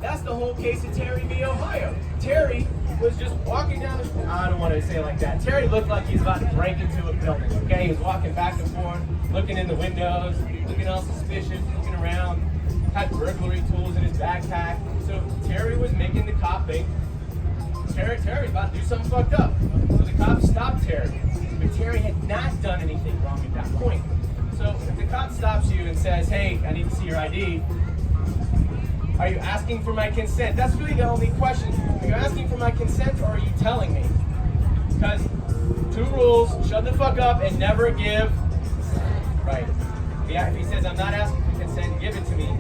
That's the whole case of Terry v. Ohio. Terry was just walking down the street. I don't want to say it like that. Terry looked like he was about to break into a building, okay? He was walking back and forth, looking in the windows, looking all suspicious, looking around, had burglary tools in his backpack. So Terry was making the cop think Terry's about to do something fucked up. So the cop stopped Terry. But Terry had not done anything wrong at that point. So if the cop stops you and says, hey, I need to see your ID, are you asking for my consent? That's really the only question. Are you asking for my consent or are you telling me? Because 2 rules, shut the fuck up and never give. Right. Yeah, if he says, I'm not asking for consent, give it to me,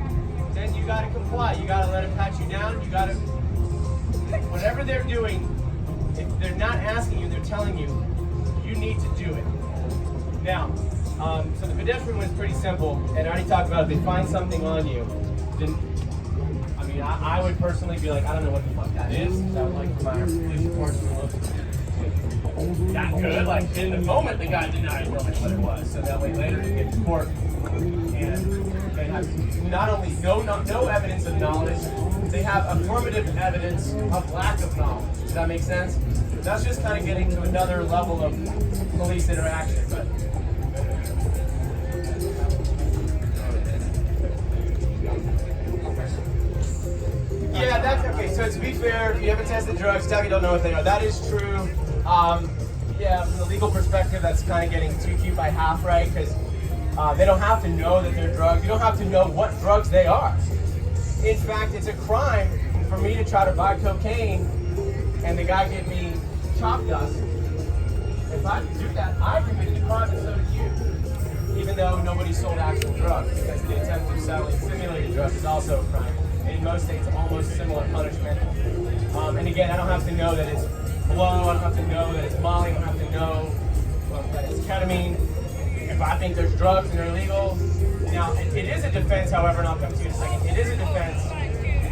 then you gotta comply. You gotta let him pat you down. You gotta, whatever they're doing, if they're not asking you, they're telling you, you need to do it. Now, so the pedestrian was pretty simple, and I already talked about if they find something on you, then, I mean, I would personally be like, I don't know what the fuck that is. I would like for my police reports to look that good. Like, in the moment, the guy denied knowing what it was, so that way later you get to court, and they have not only no evidence of knowledge, they have affirmative evidence of lack of knowledge. Does that make sense? That's just kind of getting to another level of police interaction. But yeah, that's okay. So to be fair, if you haven't tested drugs, tell me you don't know what they are. That is true. Yeah, from the legal perspective, that's kind of getting too cute by half, right? Because they don't have to know that they're drugs. You don't have to know what drugs they are. In fact, it's a crime for me to try to buy cocaine and the guy give me chalk dust. If I could do that, I committed a crime and so did you. Even though nobody sold actual drugs, because the attempt of selling simulated drugs is also a crime. And in most states, almost similar punishment. And again, I don't have to know that it's blow, I don't have to know that it's Molly, I don't have to know that it's ketamine. If I think there's drugs and they're illegal. Now, it is a defense, however, and I'll come to you in a second. It is a defense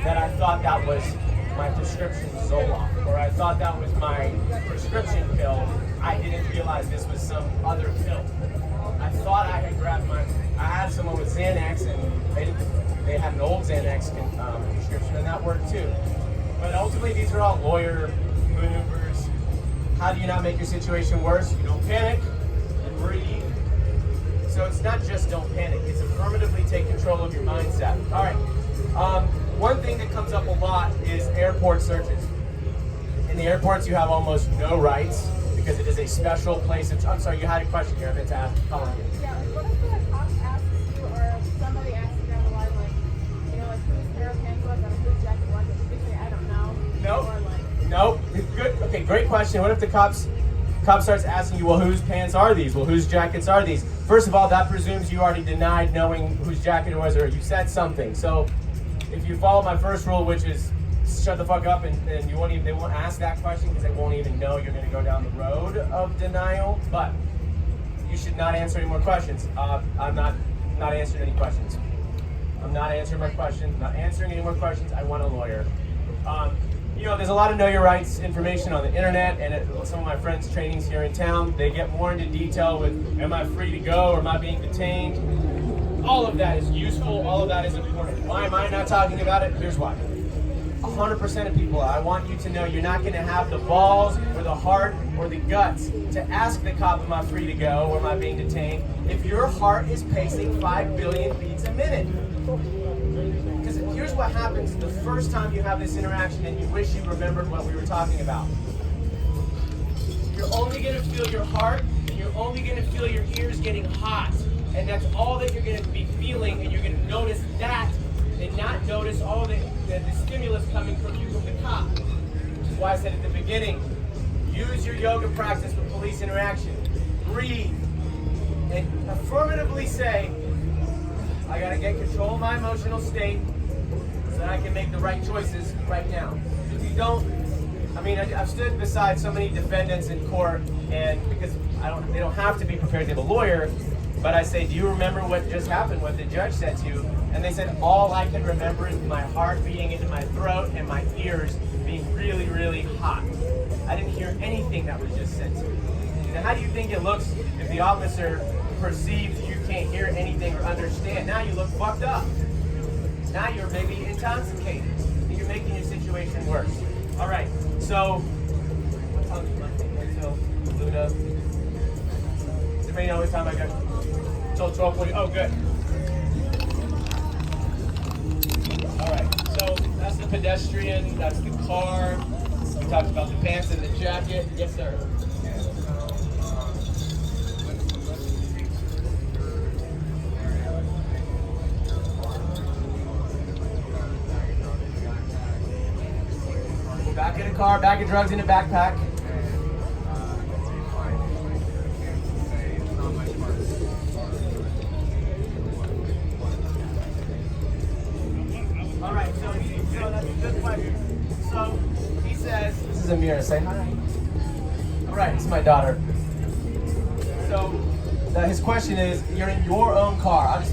that I thought that was my prescription Zoloft, or I thought that was my prescription pill. I didn't realize this was some other pill. I thought I had grabbed I had someone with Xanax, and they had an old Xanax prescription, and that worked too. But ultimately, these are all lawyer maneuvers. How do you not make your situation worse? You don't panic, you breathe. So it's not just don't panic, it's affirmatively take control of your mindset. All right, one thing that comes up a lot is airport searches. In the airports, you have almost no rights because it is a special place of, I'm sorry, you had a question here, I meant to ask, Colin. Yeah, what if the cop asks you, or somebody asks you down the line, like, you know, like, whose pair of pants was, or whose jacket was it? You say, I don't know. Nope. Or like, nope. Good. Okay, great question. What if the cop starts asking you, well, whose pants are these? Well, whose jackets are these? First of all, that presumes you already denied knowing whose jacket it was, or you said something. So if you follow my first rule, which is shut the fuck up, and they won't ask that question because they won't even know you're going to go down the road of denial. But you should not answer any more questions. I'm not answering any questions. I'm not answering my questions. I'm not answering any more questions. I want a lawyer. You know, there's a lot of know your rights information on the internet, and at some of my friends' trainings here in town, they get more into detail with, am I free to go, or am I being detained? All of that is useful, all of that is important. Why am I not talking about it? Here's why. 100% of people, I want you to know you're not going to have the balls or the heart or the guts to ask the cop, am I free to go, or am I being detained, if your heart is pacing 5 billion beats a minute. Because here's what happens the first time you have this interaction and you wish you remembered what we were talking about. You're only going to feel your heart, and you're only going to feel your ears getting hot. And that's all that you're going to be feeling, and you're going to notice that and not notice all the stimulus coming from you from the cop. Which is why I said at the beginning, use your yoga practice with police interaction. Breathe. And affirmatively say, I gotta get control of my emotional state so that I can make the right choices right now. If you don't, I mean, I've stood beside so many defendants in court, and because they don't have to be prepared to have a lawyer, but I say, do you remember what just happened, what the judge said to you? And they said, all I can remember is my heart beating into my throat and my ears being really, really hot. I didn't hear anything that was just said to me. Now, how do you think it looks if the officer perceives you can't hear anything or understand? Now you look fucked up. Now you're maybe intoxicated. You making your situation worse. All right, so what's on so Luda? Does anybody know what time I got? Till 12:40. Oh, good. All right, so that's the pedestrian. That's the car. We talked about the pants and the jacket. Yes, sir. Back in the car, bag of drugs in the backpack. All right, so that's a good question. So he says, this is Amira, say hi. All right, this is my daughter. So his question is, you're in your own car.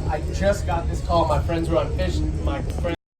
I just got this call. My friends were on fish. My friends.